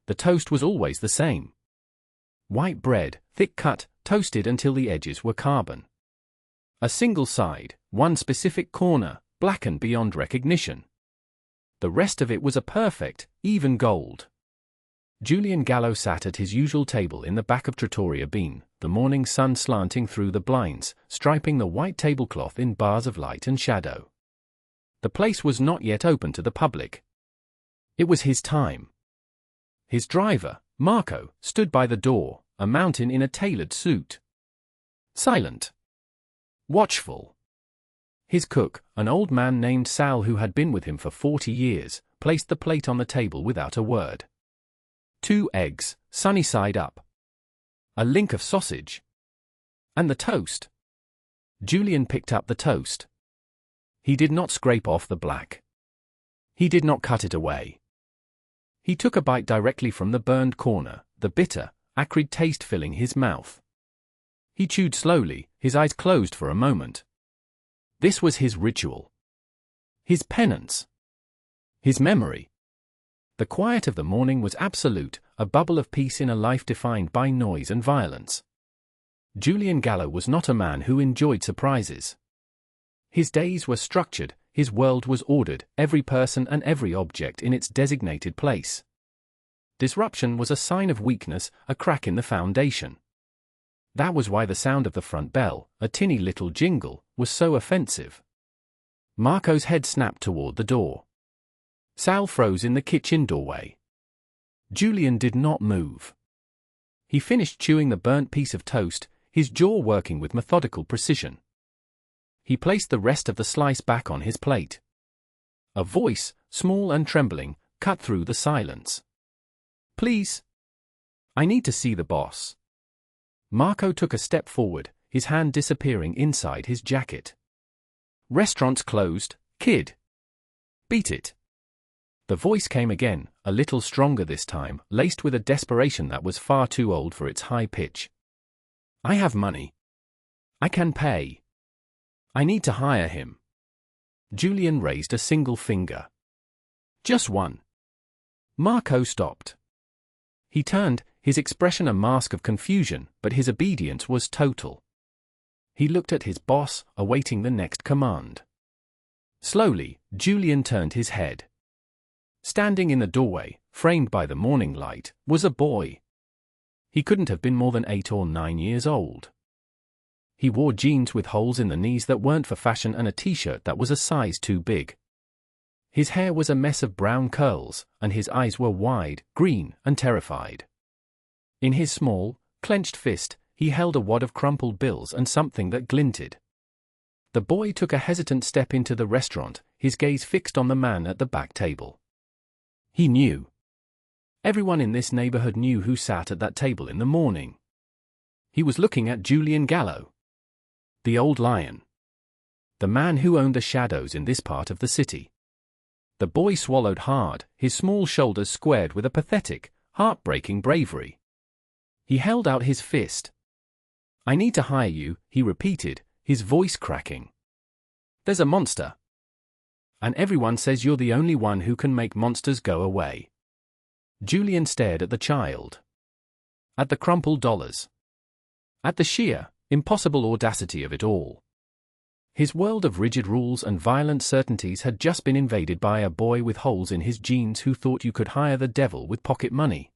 The toast was always the same. White bread, thick cut, toasted until the edges were carbon. A single side, one specific corner, blackened beyond recognition. The rest of it was a perfect, even gold. Julian Gallo sat at his usual table in the back of Trattoria Bean, the morning sun slanting through the blinds, striping the white tablecloth in bars of light and shadow. The place was not yet open to the public. It was his time. His driver, Marco, stood by the door, a mountain in a tailored suit. Silent. Watchful. His cook, an old man named Sal who had been with him for 40 years, placed the plate on the table without a word. 2 eggs, sunny side up. A link of sausage. And the toast. Julian picked up the toast. He did not scrape off the black. He did not cut it away. He took a bite directly from the burned corner, the bitter, acrid taste filling his mouth. He chewed slowly, his eyes closed for a moment. This was his ritual. His penance. His memory. The quiet of the morning was absolute, a bubble of peace in a life defined by noise and violence. Julian Gallo was not a man who enjoyed surprises. His days were structured, his world was ordered, every person and every object in its designated place. Disruption was a sign of weakness, a crack in the foundation. That was why the sound of the front bell, a tinny little jingle, was so offensive. Marco's head snapped toward the door. Sal froze in the kitchen doorway. Julian did not move. He finished chewing the burnt piece of toast, his jaw working with methodical precision. He placed the rest of the slice back on his plate. A voice, small and trembling, cut through the silence. "Please. I need to see the boss." Marco took a step forward, his hand disappearing inside his jacket. "Restaurant's closed, kid. Beat it." The voice came again, a little stronger this time, laced with a desperation that was far too old for its high pitch. "I have money. I can pay. I need to hire him." Julian raised a single finger. "Just one." Marco stopped. He turned, his expression a mask of confusion, but his obedience was total. He looked at his boss, awaiting the next command. Slowly, Julian turned his head. Standing in the doorway, framed by the morning light, was a boy. He couldn't have been more than 8 or 9 years old. He wore jeans with holes in the knees that weren't for fashion and a t-shirt that was a size too big. His hair was a mess of brown curls, and his eyes were wide, green, and terrified. In his small, clenched fist, he held a wad of crumpled bills and something that glinted. The boy took a hesitant step into the restaurant, his gaze fixed on the man at the back table. He knew. Everyone in this neighborhood knew who sat at that table in the morning. He was looking at Julian Gallo. The old lion. The man who owned the shadows in this part of the city. The boy swallowed hard, his small shoulders squared with a pathetic, heartbreaking bravery. He held out his fist. "I need to hire you," he repeated, his voice cracking. "There's a monster. And everyone says you're the only one who can make monsters go away." Julian stared at the child. At the crumpled dollars. At the sheer, impossible audacity of it all. His world of rigid rules and violent certainties had just been invaded by a boy with holes in his jeans who thought you could hire the devil with pocket money.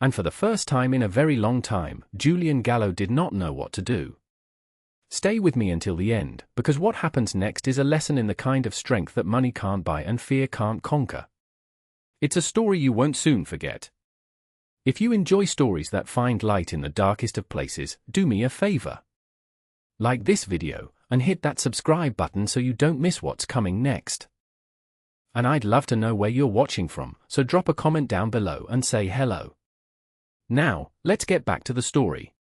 And for the first time in a very long time, Julian Gallo did not know what to do. Stay with me until the end, because what happens next is a lesson in the kind of strength that money can't buy and fear can't conquer. It's a story you won't soon forget. If you enjoy stories that find light in the darkest of places, do me a favor. Like this video, and hit that subscribe button so you don't miss what's coming next. And I'd love to know where you're watching from, so drop a comment down below and say hello. Now, let's get back to the story.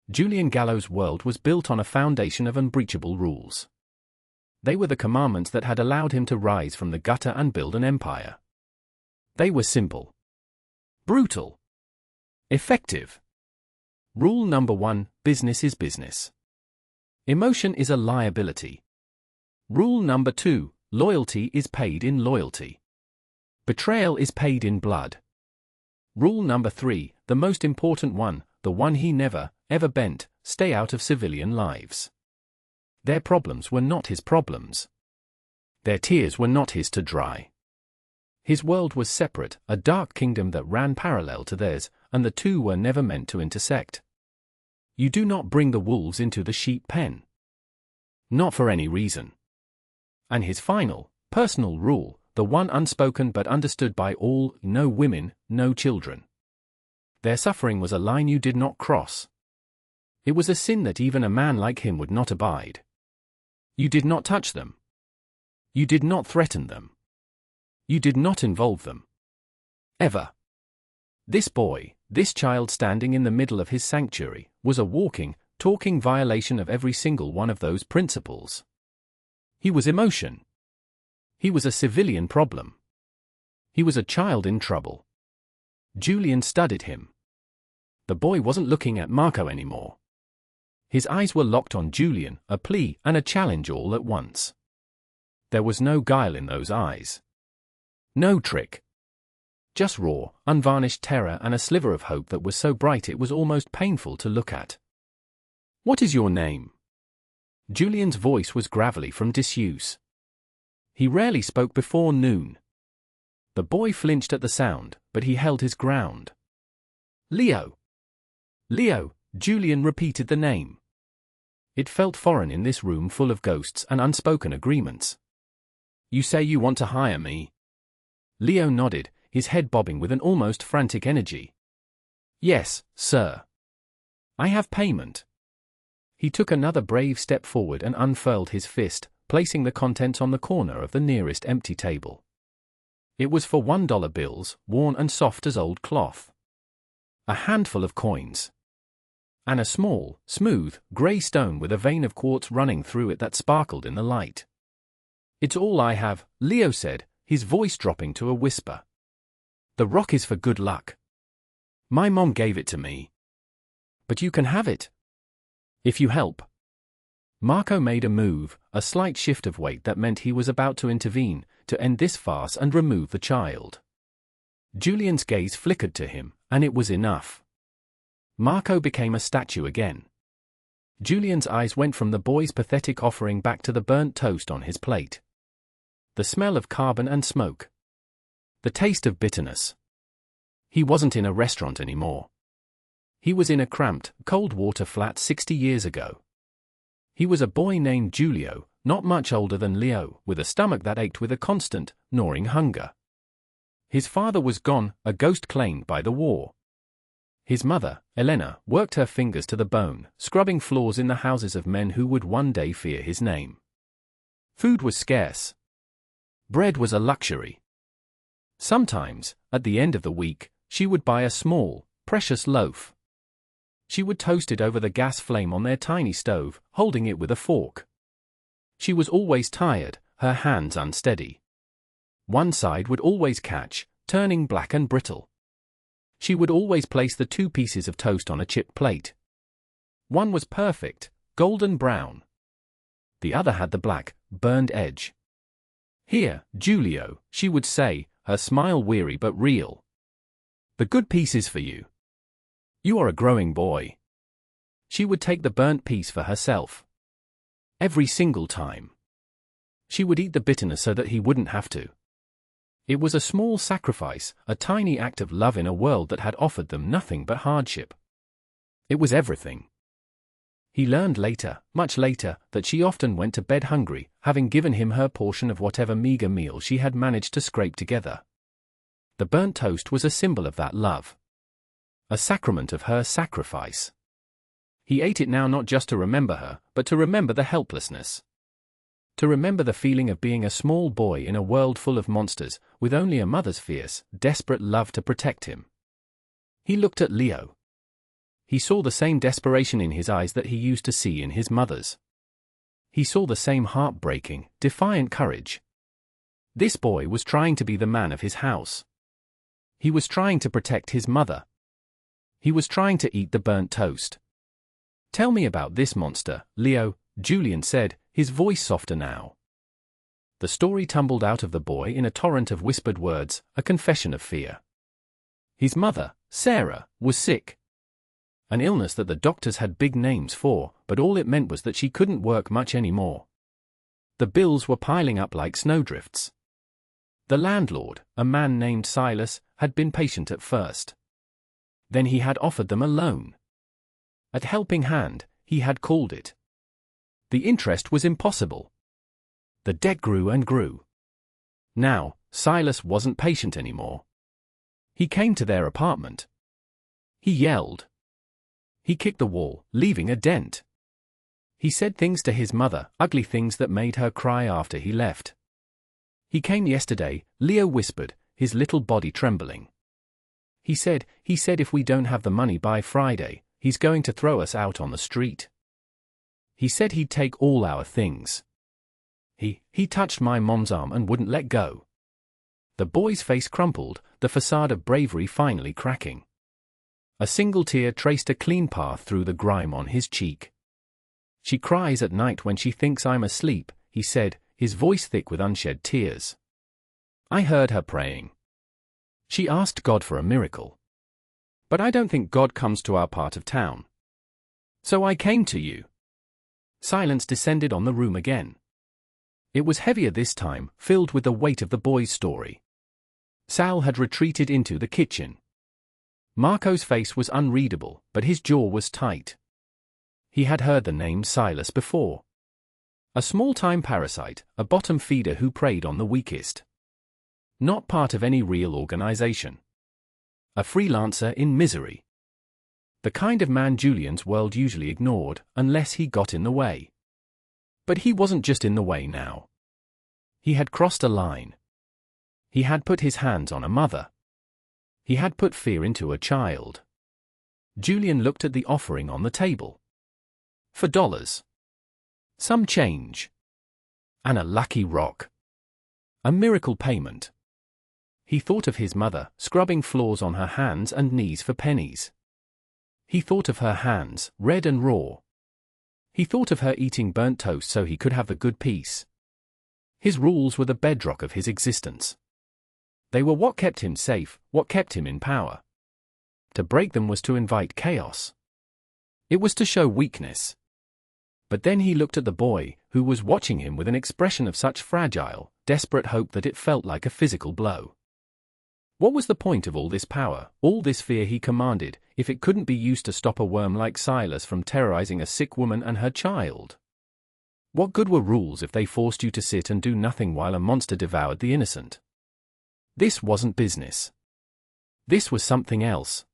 Julian Gallo's world was built on a foundation of unbreachable rules. They were the commandments that had allowed him to rise from the gutter and build an empire. They were simple. Brutal. Effective. Rule number 1, business is business. Emotion is a liability. Rule number 2, loyalty is paid in loyalty. Betrayal is paid in blood. Rule number 3, the most important one, the one he never, ever bent: stay out of civilian lives. Their problems were not his problems. Their tears were not his to dry. His world was separate, a dark kingdom that ran parallel to theirs, and the two were never meant to intersect. You do not bring the wolves into the sheep pen. Not for any reason. And his final, personal rule, the one unspoken but understood by all: no women, no children. Their suffering was a line you did not cross. It was a sin that even a man like him would not abide. You did not touch them. You did not threaten them. You did not involve them. Ever. This boy, this child standing in the middle of his sanctuary, was a walking, talking violation of every single one of those principles. He was emotion. He was a civilian problem. He was a child in trouble. Julian studied him. The boy wasn't looking at Marco anymore. His eyes were locked on Julian, a plea and a challenge all at once. There was no guile in those eyes. No trick. Just raw, unvarnished terror and a sliver of hope that was so bright it was almost painful to look at. "What is your name?" Julian's voice was gravelly from disuse. He rarely spoke before noon. The boy flinched at the sound, but he held his ground. "Leo." "Leo," Julian repeated the name. It felt foreign in this room full of ghosts and unspoken agreements. "You say you want to hire me?" Leo nodded, his head bobbing with an almost frantic energy. "Yes, sir. I have payment." He took another brave step forward and unfurled his fist, placing the contents on the corner of the nearest empty table. It was for $1 bills, worn and soft as old cloth. A handful of coins. And a small, smooth, grey stone with a vein of quartz running through it that sparkled in the light. "It's all I have," Leo said, his voice dropping to a whisper. "The rock is for good luck. My mom gave it to me. But you can have it. If you help." Marco made a move, a slight shift of weight that meant he was about to intervene, to end this farce and remove the child. Julian's gaze flickered to him, and it was enough. Marco became a statue again. Julian's eyes went from the boy's pathetic offering back to the burnt toast on his plate. The smell of carbon and smoke. The taste of bitterness. He wasn't in a restaurant anymore. He was in a cramped, cold-water flat 60 years ago. He was a boy named Giulio, not much older than Leo, with a stomach that ached with a constant, gnawing hunger. His father was gone, a ghost claimed by the war. His mother, Elena, worked her fingers to the bone, scrubbing floors in the houses of men who would one day fear his name. Food was scarce. Bread was a luxury. Sometimes, at the end of the week, she would buy a small, precious loaf. She would toast it over the gas flame on their tiny stove, holding it with a fork. She was always tired, her hands unsteady. One side would always catch, turning black and brittle. She would always place the 2 pieces of toast on a chipped plate. One was perfect, golden brown. The other had the black, burned edge. "Here, Giulio," she would say, her smile weary but real. "The good piece is for you. You are a growing boy." She would take the burnt piece for herself. Every single time. She would eat the bitterness so that he wouldn't have to. It was a small sacrifice, a tiny act of love in a world that had offered them nothing but hardship. It was everything. He learned later, much later, that she often went to bed hungry, having given him her portion of whatever meager meal she had managed to scrape together. The burnt toast was a symbol of that love. A sacrament of her sacrifice. He ate it now not just to remember her, but to remember the helplessness. To remember the feeling of being a small boy in a world full of monsters, with only a mother's fierce, desperate love to protect him. He looked at Leo. He saw the same desperation in his eyes that he used to see in his mother's. He saw the same heartbreaking, defiant courage. This boy was trying to be the man of his house. He was trying to protect his mother. He was trying to eat the burnt toast. "Tell me about this monster, Leo," Julian said, his voice softer now. The story tumbled out of the boy in a torrent of whispered words, a confession of fear. His mother, Sarah, was sick. An illness that the doctors had big names for, but all it meant was that she couldn't work much anymore. The bills were piling up like snowdrifts. The landlord, a man named Silas, had been patient at first. Then he had offered them a loan. A helping hand, he had called it. The interest was impossible. The debt grew and grew. Now, Silas wasn't patient anymore. He came to their apartment. He yelled. He kicked the wall, leaving a dent. He said things to his mother, ugly things that made her cry after he left. He came yesterday, Leo whispered, his little body trembling. He said if we don't have the money by Friday, he's going to throw us out on the street. He said he'd take all our things. He touched my mom's arm and wouldn't let go. The boy's face crumpled, the facade of bravery finally cracking. A single tear traced a clean path through the grime on his cheek. She cries at night when she thinks I'm asleep, he said, his voice thick with unshed tears. I heard her praying. She asked God for a miracle. But I don't think God comes to our part of town. So I came to you. Silence descended on the room again. It was heavier this time, filled with the weight of the boy's story. Sal had retreated into the kitchen. Marco's face was unreadable, but his jaw was tight. He had heard the name Silas before. A small-time parasite, a bottom feeder who preyed on the weakest. Not part of any real organization. A freelancer in misery. The kind of man Julian's world usually ignored, unless he got in the way. But he wasn't just in the way now. He had crossed a line. He had put his hands on a mother. He had put fear into a child. Julian looked at the offering on the table. For dollars. Some change. And a lucky rock. A miracle payment. He thought of his mother, scrubbing floors on her hands and knees for pennies. He thought of her hands, red and raw. He thought of her eating burnt toast so he could have the good piece. His rules were the bedrock of his existence. They were what kept him safe, what kept him in power. To break them was to invite chaos. It was to show weakness. But then he looked at the boy, who was watching him with an expression of such fragile, desperate hope that it felt like a physical blow. What was the point of all this power, all this fear he commanded, if it couldn't be used to stop a worm like Silas from terrorizing a sick woman and her child? What good were rules if they forced you to sit and do nothing while a monster devoured the innocent? This wasn't business. This was something else.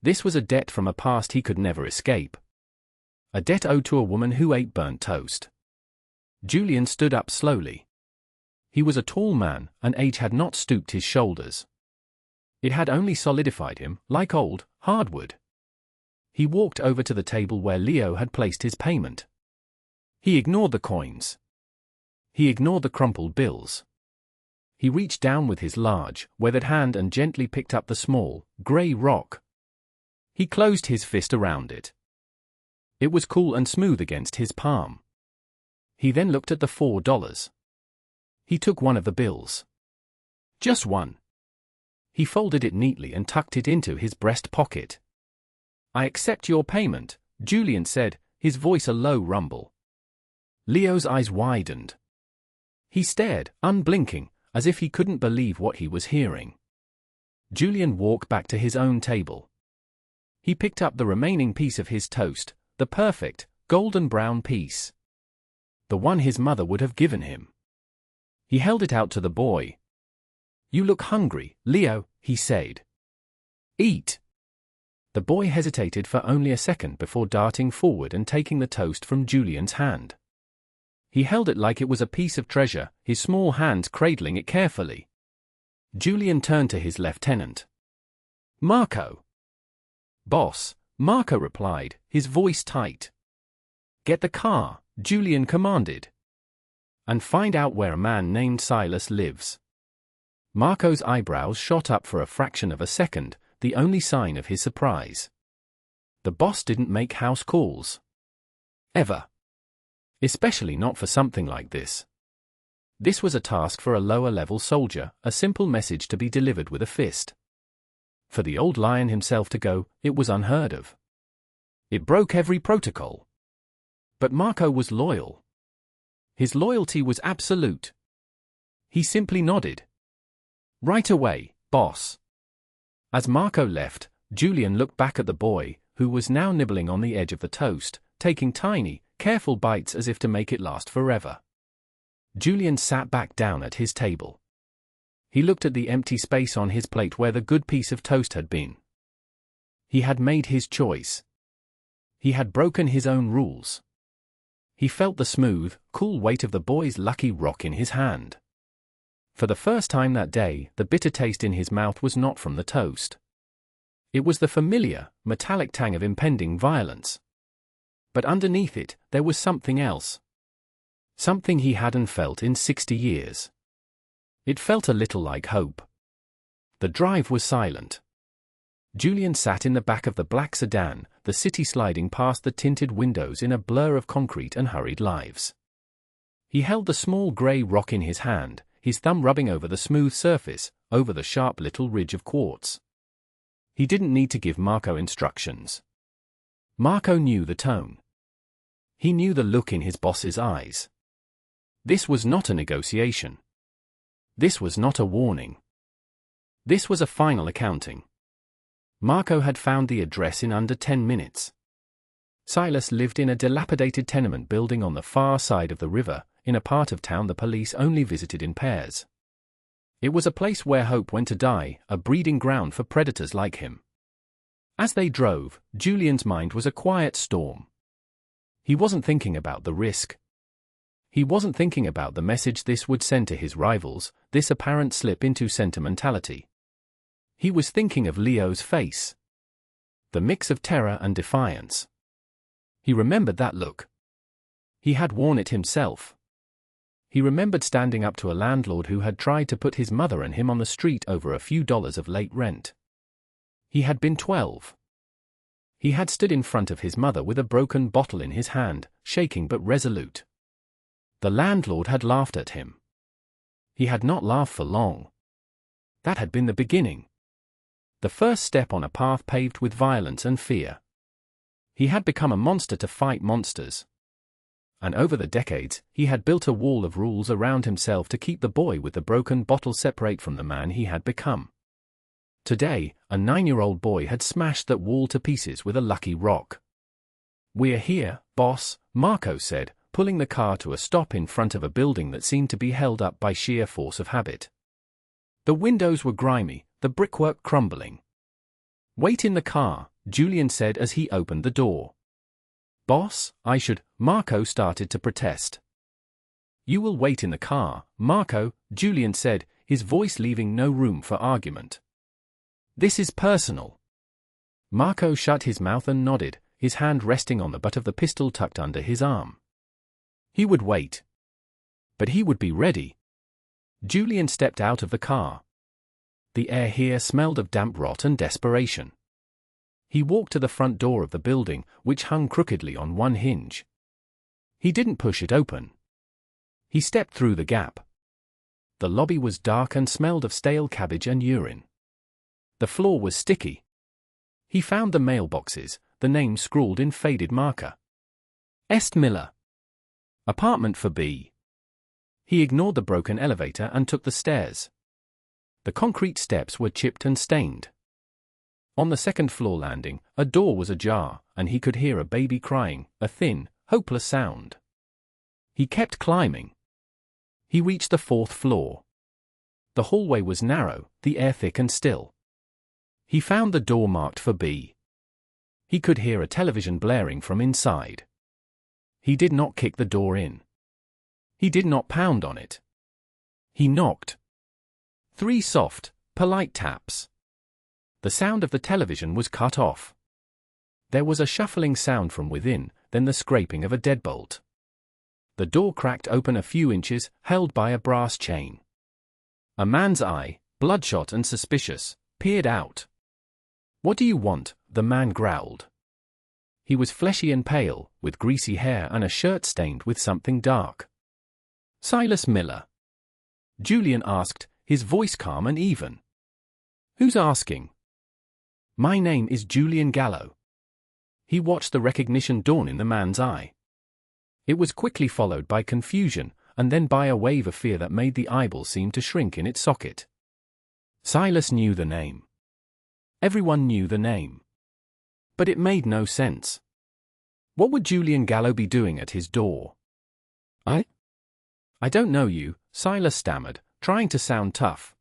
This was a debt from a past he could never escape. A debt owed to a woman who ate burnt toast. Julian stood up slowly. He was a tall man, and age had not stooped his shoulders. It had only solidified him, like old hardwood. He walked over to the table where Leo had placed his payment. He ignored the coins. He ignored the crumpled bills. He reached down with his large, weathered hand and gently picked up the small, grey rock. He closed his fist around it. It was cool and smooth against his palm. He then looked at the $4. He took one of the bills. Just one. He folded it neatly and tucked it into his breast pocket. I accept your payment, Julian said, his voice a low rumble. Leo's eyes widened. He stared, unblinking, as if he couldn't believe what he was hearing. Julian walked back to his own table. He picked up the remaining piece of his toast, the perfect, golden brown piece. The one his mother would have given him. He held it out to the boy. You look hungry, Leo, he said. Eat. The boy hesitated for only a second before darting forward and taking the toast from Julian's hand. He held it like it was a piece of treasure, his small hands cradling it carefully. Julian turned to his lieutenant. Marco. Boss, Marco replied, his voice tight. Get the car, Julian commanded. And find out where a man named Silas lives. Marco's eyebrows shot up for a fraction of a second, the only sign of his surprise. The boss didn't make house calls. Ever. Especially not for something like this. This was a task for a lower-level soldier, a simple message to be delivered with a fist. For the old lion himself to go, it was unheard of. It broke every protocol. But Marco was loyal. His loyalty was absolute. He simply nodded. "Right away, boss." As Marco left, Julian looked back at the boy, who was now nibbling on the edge of the toast, taking tiny, careful bites as if to make it last forever. Julian sat back down at his table. He looked at the empty space on his plate where the good piece of toast had been. He had made his choice. He had broken his own rules. He felt the smooth, cool weight of the boy's lucky rock in his hand. For the first time that day, the bitter taste in his mouth was not from the toast. It was the familiar, metallic tang of impending violence. But underneath it, there was something else. Something he hadn't felt in 60 years. It felt a little like hope. The drive was silent. Julian sat in the back of the black sedan, the city sliding past the tinted windows in a blur of concrete and hurried lives. He held the small grey rock in his hand, his thumb rubbing over the smooth surface, over the sharp little ridge of quartz. He didn't need to give Marco instructions. Marco knew the tone. He knew the look in his boss's eyes. This was not a negotiation. This was not a warning. This was a final accounting. Marco had found the address in under 10 minutes. Silas lived in a dilapidated tenement building on the far side of the river, in a part of town the police only visited in pairs. It was a place where hope went to die, a breeding ground for predators like him. As they drove, Julian's mind was a quiet storm. He wasn't thinking about the risk. He wasn't thinking about the message this would send to his rivals, this apparent slip into sentimentality. He was thinking of Leo's face. The mix of terror and defiance. He remembered that look. He had worn it himself. He remembered standing up to a landlord who had tried to put his mother and him on the street over a few dollars of late rent. He had been 12. He had stood in front of his mother with a broken bottle in his hand, shaking but resolute. The landlord had laughed at him. He had not laughed for long. That had been the beginning. The first step on a path paved with violence and fear. He had become a monster to fight monsters. And over the decades, he had built a wall of rules around himself to keep the boy with the broken bottle separate from the man he had become. Today, a 9-year-old boy had smashed that wall to pieces with a lucky rock. "We're here, boss," Marco said, pulling the car to a stop in front of a building that seemed to be held up by sheer force of habit. The windows were grimy, the brickwork crumbling. "Wait in the car," Julian said as he opened the door. "Boss, I should," Marco started to protest. "You will wait in the car, Marco," Julian said, his voice leaving no room for argument. "This is personal." Marco shut his mouth and nodded, his hand resting on the butt of the pistol tucked under his arm. He would wait. But he would be ready. Julian stepped out of the car. The air here smelled of damp rot and desperation. He walked to the front door of the building, which hung crookedly on one hinge. He didn't push it open. He stepped through the gap. The lobby was dark and smelled of stale cabbage and urine. The floor was sticky. He found the mailboxes, the name scrawled in faded marker. Est Miller. Apartment for B. He ignored the broken elevator and took the stairs. The concrete steps were chipped and stained. On the second-floor landing, a door was ajar, and he could hear a baby crying, a thin, hopeless sound. He kept climbing. He reached the 4th floor. The hallway was narrow, the air thick and still. He found the door marked for B. He could hear a television blaring from inside. He did not kick the door in. He did not pound on it. He knocked. 3 soft, polite taps. The sound of the television was cut off. There was a shuffling sound from within, then the scraping of a deadbolt. The door cracked open a few inches, held by a brass chain. A man's eye, bloodshot and suspicious, peered out. "What do you want?" the man growled. He was fleshy and pale, with greasy hair and a shirt stained with something dark. "Silas Miller?" Julian asked, his voice calm and even. "Who's asking?" My name is Julian Gallo. He watched the recognition dawn in the man's eye. It was quickly followed by confusion, and then by a wave of fear that made the eyeball seem to shrink in its socket. Silas knew the name. Everyone knew the name. But it made no sense. What would Julian Gallo be doing at his door? I don't know you, Silas stammered, trying to sound tough.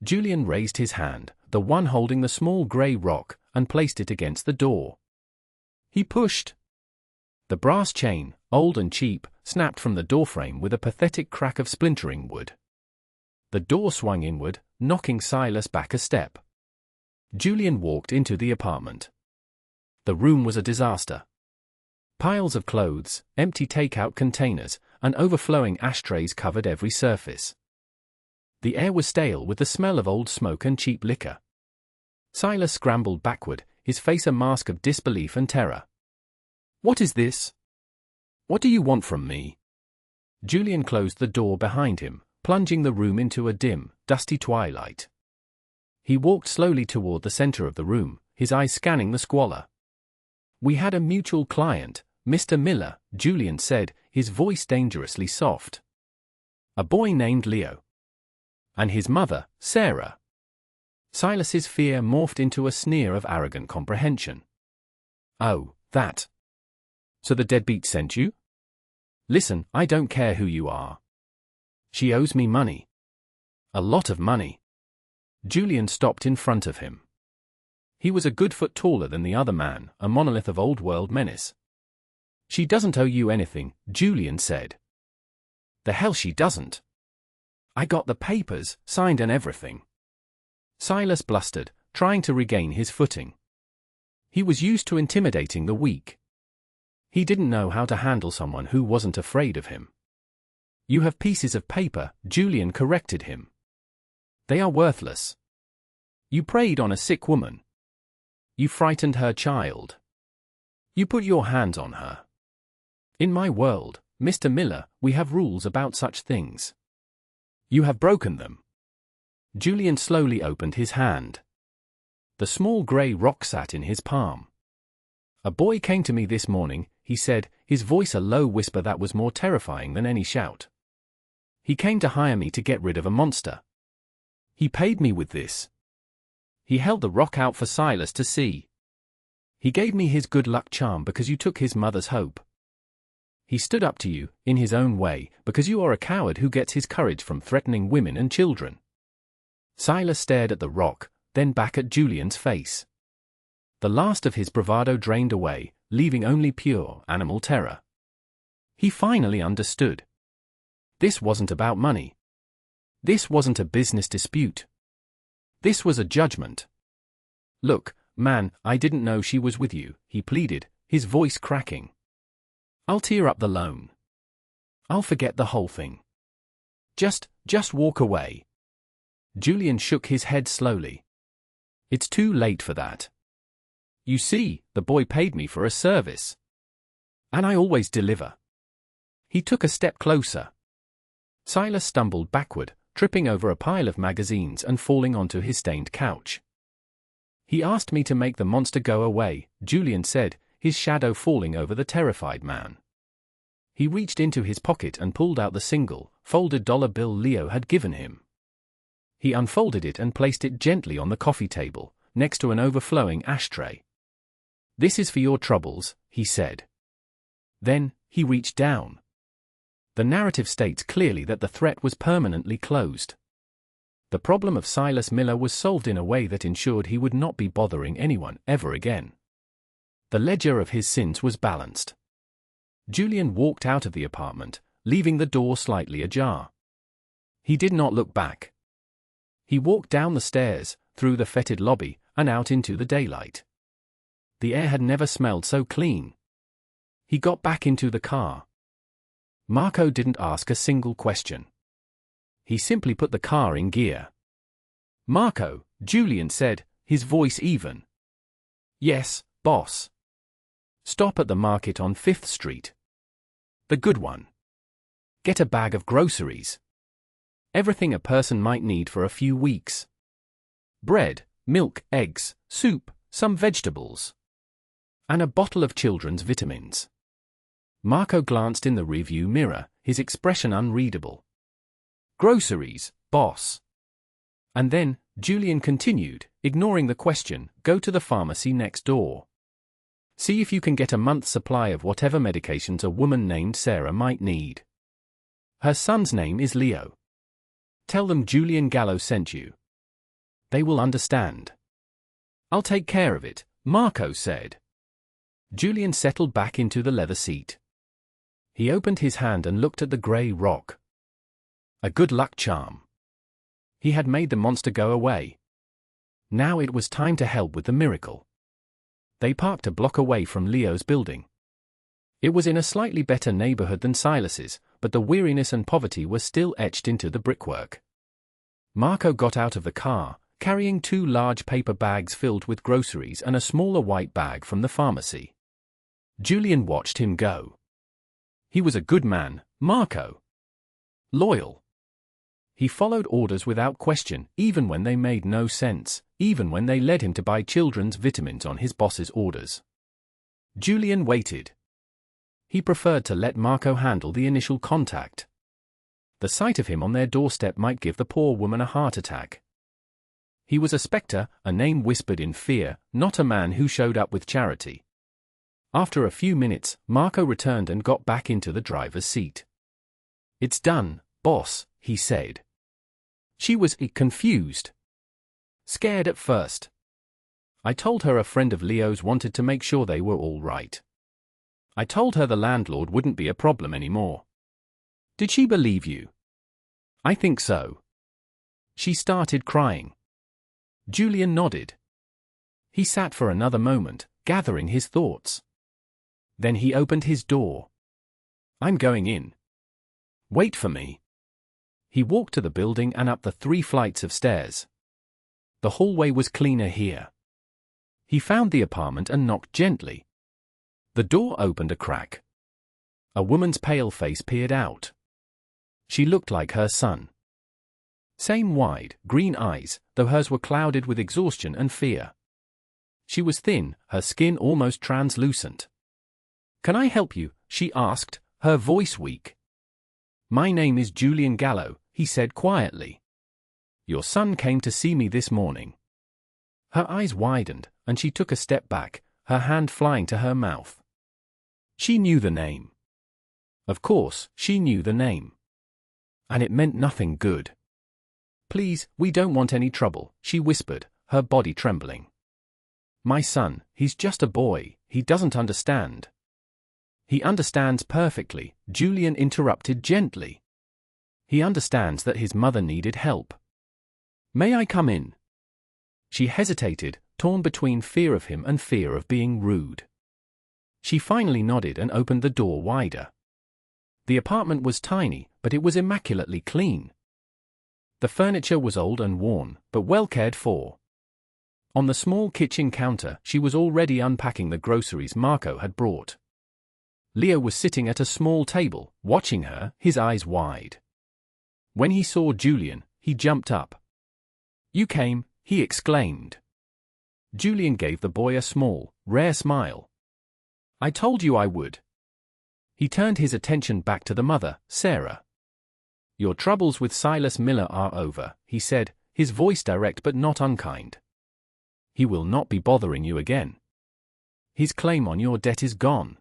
Julian raised his hand, the one holding the small grey rock, and placed it against the door. He pushed. The brass chain, old and cheap, snapped from the doorframe with a pathetic crack of splintering wood. The door swung inward, knocking Silas back a step. Julian walked into the apartment. The room was a disaster. Piles of clothes, empty takeout containers, and overflowing ashtrays covered every surface. The air was stale with the smell of old smoke and cheap liquor. Silas scrambled backward, his face a mask of disbelief and terror. What is this? What do you want from me? Julian closed the door behind him, plunging the room into a dim, dusty twilight. He walked slowly toward the center of the room, his eyes scanning the squalor. We had a mutual client, Mr. Miller, Julian said, his voice dangerously soft. A boy named Leo. And his mother, Sarah. Silas's fear morphed into a sneer of arrogant comprehension. Oh, that. So the deadbeat sent you? Listen, I don't care who you are. She owes me money. A lot of money. Julian stopped in front of him. He was a good foot taller than the other man, a monolith of old-world menace. She doesn't owe you anything, Julian said. The hell she doesn't. I got the papers, signed and everything. Silas blustered, trying to regain his footing. He was used to intimidating the weak. He didn't know how to handle someone who wasn't afraid of him. You have pieces of paper, Julian corrected him. They are worthless. You preyed on a sick woman. You frightened her child. You put your hands on her. In my world, Mr. Miller, we have rules about such things. You have broken them. Julian slowly opened his hand. The small grey rock sat in his palm. A boy came to me this morning, he said, his voice a low whisper that was more terrifying than any shout. He came to hire me to get rid of a monster. He paid me with this. He held the rock out for Silas to see. He gave me his good luck charm because you took his mother's hope. He stood up to you, in his own way, because you are a coward who gets his courage from threatening women and children. Silas stared at the rock, then back at Julian's face. The last of his bravado drained away, leaving only pure, animal terror. He finally understood. This wasn't about money. This wasn't a business dispute. This was a judgment. Look, man, I didn't know she was with you, he pleaded, his voice cracking. I'll tear up the loan. I'll forget the whole thing. Just walk away. Julian shook his head slowly. It's too late for that. You see, the boy paid me for a service. And I always deliver. He took a step closer. Silas stumbled backward, tripping over a pile of magazines and falling onto his stained couch. He asked me to make the monster go away, Julian said, his shadow falling over the terrified man. He reached into his pocket and pulled out the single, folded dollar bill Leo had given him. He unfolded it and placed it gently on the coffee table, next to an overflowing ashtray. This is for your troubles, he said. Then, he reached down. The narrative states clearly that the threat was permanently closed. The problem of Silas Miller was solved in a way that ensured he would not be bothering anyone ever again. The ledger of his sins was balanced. Julian walked out of the apartment, leaving the door slightly ajar. He did not look back. He walked down the stairs, through the fetid lobby, and out into the daylight. The air had never smelled so clean. He got back into the car. Marco didn't ask a single question. He simply put the car in gear. Marco, Julian said, his voice even. Yes, boss. Stop at the market on 5th Street. The good one. Get a bag of groceries. Everything a person might need for a few weeks. Bread, milk, eggs, soup, some vegetables, and a bottle of children's vitamins. Marco glanced in the rearview mirror, his expression unreadable. Groceries, boss. And then, Julian continued, ignoring the question, go to the pharmacy next door. See if you can get a month's supply of whatever medications a woman named Sarah might need. Her son's name is Leo. Tell them Julian Gallo sent you. They will understand. I'll take care of it, Marco said. Julian settled back into the leather seat. He opened his hand and looked at the grey rock. A good luck charm. He had made the monster go away. Now it was time to help with the miracle. They parked a block away from Leo's building. It was in a slightly better neighborhood than Silas's, but the weariness and poverty were still etched into the brickwork. Marco got out of the car, carrying 2 large paper bags filled with groceries and a smaller white bag from the pharmacy. Julian watched him go. He was a good man, Marco. Loyal. He followed orders without question, even when they made no sense, even when they led him to buy children's vitamins on his boss's orders. Julian waited. He preferred to let Marco handle the initial contact. The sight of him on their doorstep might give the poor woman a heart attack. He was a spectre, a name whispered in fear, not a man who showed up with charity. After a few minutes, Marco returned and got back into the driver's seat. It's done, boss, he said. She was confused. Scared at first. I told her a friend of Leo's wanted to make sure they were all right. I told her the landlord wouldn't be a problem anymore. Did she believe you? I think so. She started crying. Julian nodded. He sat for another moment, gathering his thoughts. Then he opened his door. I'm going in. Wait for me. He walked to the building and up the 3 flights of stairs. The hallway was cleaner here. He found the apartment and knocked gently. The door opened a crack. A woman's pale face peered out. She looked like her son. Same wide, green eyes, though hers were clouded with exhaustion and fear. She was thin, her skin almost translucent. Can I help you? She asked, her voice weak. My name is Julian Gallo, he said quietly. Your son came to see me this morning. Her eyes widened, and she took a step back, her hand flying to her mouth. She knew the name. Of course, she knew the name. And it meant nothing good. Please, we don't want any trouble, she whispered, her body trembling. My son, he's just a boy, he doesn't understand. He understands perfectly, Julian interrupted gently. He understands that his mother needed help. May I come in? She hesitated, torn between fear of him and fear of being rude. She finally nodded and opened the door wider. The apartment was tiny, but it was immaculately clean. The furniture was old and worn, but well cared for. On the small kitchen counter, she was already unpacking the groceries Marco had brought. Leo was sitting at a small table, watching her, his eyes wide. When he saw Julian, he jumped up. You came, he exclaimed. Julian gave the boy a small, rare smile. I told you I would. He turned his attention back to the mother, Sarah. Your troubles with Silas Miller are over, he said, his voice direct but not unkind. He will not be bothering you again. His claim on your debt is gone.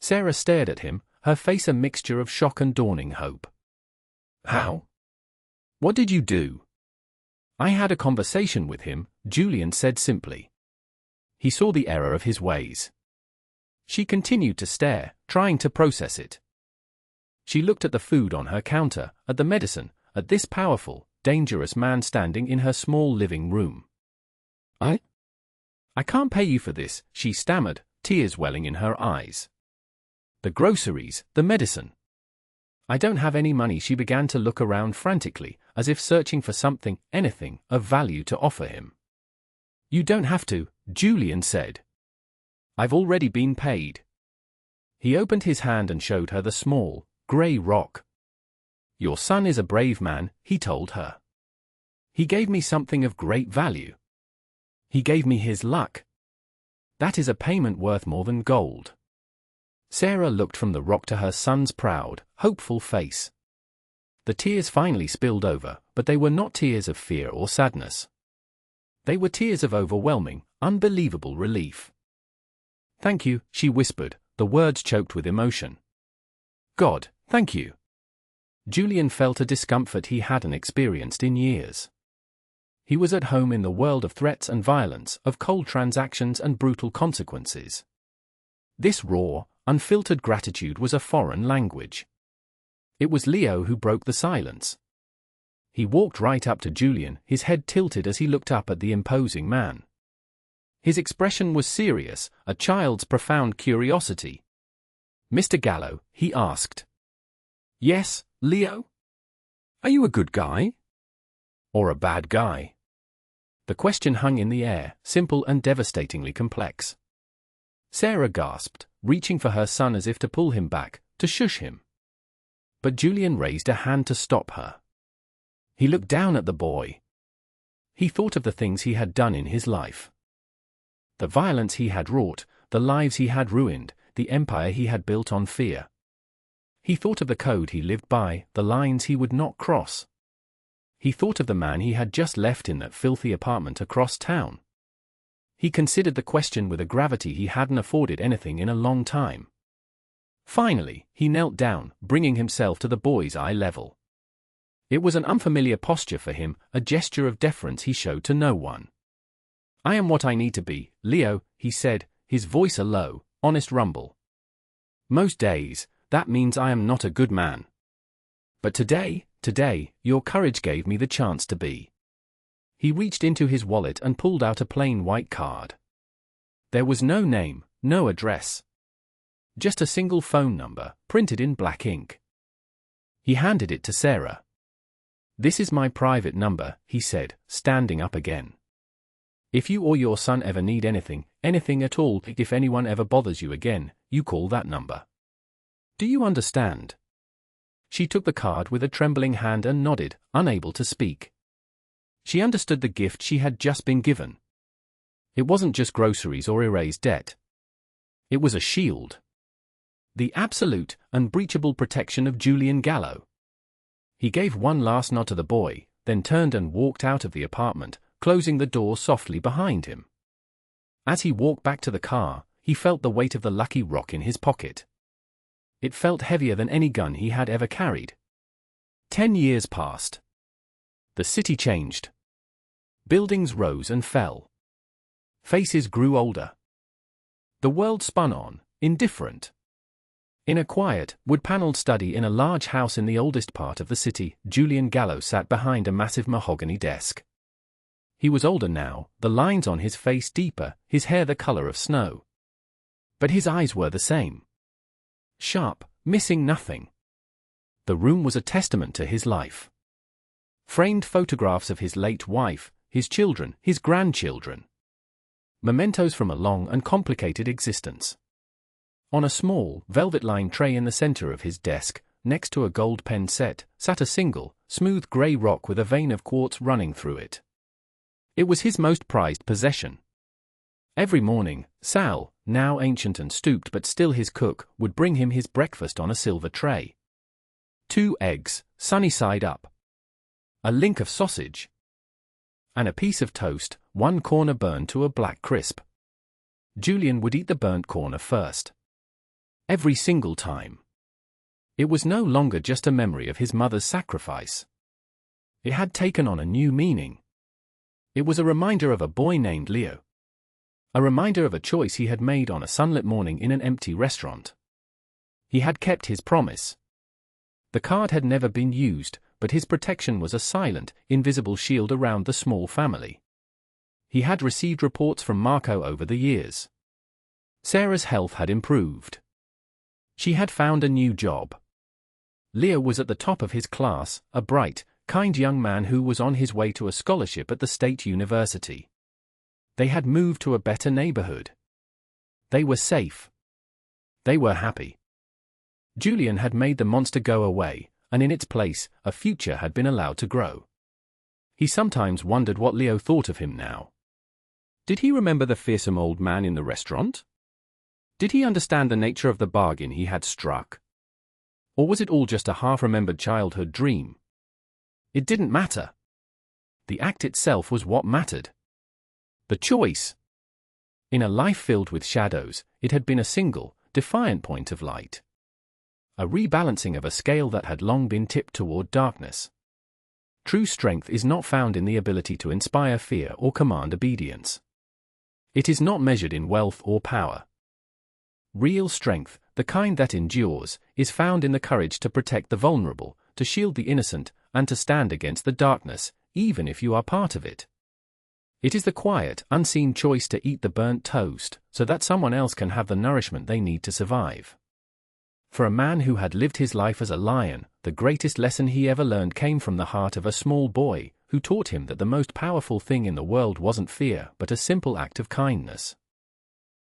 Sarah stared at him, her face a mixture of shock and dawning hope. How? What did you do? I had a conversation with him, Julian said simply. He saw the error of his ways. She continued to stare, trying to process it. She looked at the food on her counter, at the medicine, at this powerful, dangerous man standing in her small living room. I can't pay you for this, she stammered, tears welling in her eyes. The groceries, the medicine. I don't have any money. She began to look around frantically, as if searching for something, anything, of value to offer him. You don't have to, Julian said. I've already been paid. He opened his hand and showed her the small, grey rock. Your son is a brave man, he told her. He gave me something of great value. He gave me his luck. That is a payment worth more than gold. Sarah looked from the rock to her son's proud, hopeful face. The tears finally spilled over, but they were not tears of fear or sadness. They were tears of overwhelming, unbelievable relief. "Thank you," she whispered, the words choked with emotion. "God, thank you." Julian felt a discomfort he hadn't experienced in years. He was at home in the world of threats and violence, of cold transactions and brutal consequences. This raw, unfiltered gratitude was a foreign language. It was Leo who broke the silence. He walked right up to Julian, his head tilted as he looked up at the imposing man. His expression was serious, a child's profound curiosity. "Mr. Gallo," he asked. "Yes, Leo? Are you a good guy? Or a bad guy?" The question hung in the air, simple and devastatingly complex. Sarah gasped, reaching for her son as if to pull him back, to shush him. But Julian raised a hand to stop her. He looked down at the boy. He thought of the things he had done in his life. The violence he had wrought, the lives he had ruined, the empire he had built on fear. He thought of the code he lived by, the lines he would not cross. He thought of the man he had just left in that filthy apartment across town. He considered the question with a gravity he hadn't afforded anything in a long time. Finally, he knelt down, bringing himself to the boy's eye level. It was an unfamiliar posture for him, a gesture of deference he showed to no one. "I am what I need to be, Leo," he said, his voice a low, honest rumble. "Most days, that means I am not a good man. But today, your courage gave me the chance to be." He reached into his wallet and pulled out a plain white card. There was no name, no address. Just a single phone number, printed in black ink. He handed it to Sarah. "This is my private number," he said, standing up again. "If you or your son ever need anything at all, if anyone ever bothers you again, you call that number. Do you understand?" She took the card with a trembling hand and nodded, unable to speak. She understood the gift she had just been given. It wasn't just groceries or erased debt. It was a shield. The absolute, unbreachable protection of Julian Gallo. He gave one last nod to the boy, then turned and walked out of the apartment, closing the door softly behind him. As he walked back to the car, he felt the weight of the lucky rock in his pocket. It felt heavier than any gun he had ever carried. 10 years passed. The city changed. Buildings rose and fell. Faces grew older. The world spun on, indifferent. In a quiet, wood-paneled study in a large house in the oldest part of the city, Julian Gallo sat behind a massive mahogany desk. He was older now, the lines on his face deeper, his hair the color of snow. But his eyes were the same. Sharp, missing nothing. The room was a testament to his life. Framed photographs of his late wife, his children, his grandchildren. Mementos from a long and complicated existence. On a small, velvet-lined tray in the center of his desk, next to a gold pen set, sat a single, smooth gray rock with a vein of quartz running through it. It was his most prized possession. Every morning, Sal, now ancient and stooped but still his cook, would bring him his breakfast on a silver tray. 2 eggs, sunny side up. A link of sausage. And a piece of toast, one corner burned to a black crisp. Julian would eat the burnt corner first. Every single time. It was no longer just a memory of his mother's sacrifice. It had taken on a new meaning. It was a reminder of a boy named Leo. A reminder of a choice he had made on a sunlit morning in an empty restaurant. He had kept his promise. The card had never been used, but his protection was a silent, invisible shield around the small family. He had received reports from Marco over the years. Sarah's health had improved. She had found a new job. Leo was at the top of his class, a bright, kind young man who was on his way to a scholarship at the state university. They had moved to a better neighborhood. They were safe. They were happy. Julian had made the monster go away, and in its place, a future had been allowed to grow. He sometimes wondered what Leo thought of him now. Did he remember the fearsome old man in the restaurant? Did he understand the nature of the bargain he had struck? Or was it all just a half-remembered childhood dream? It didn't matter. The act itself was what mattered. The choice. In a life filled with shadows, it had been a single, defiant point of light. A rebalancing of a scale that had long been tipped toward darkness. True strength is not found in the ability to inspire fear or command obedience. It is not measured in wealth or power. Real strength, the kind that endures, is found in the courage to protect the vulnerable, to shield the innocent, and to stand against the darkness, even if you are part of it. It is the quiet, unseen choice to eat the burnt toast, so that someone else can have the nourishment they need to survive. For a man who had lived his life as a lion, the greatest lesson he ever learned came from the heart of a small boy, who taught him that the most powerful thing in the world wasn't fear but a simple act of kindness.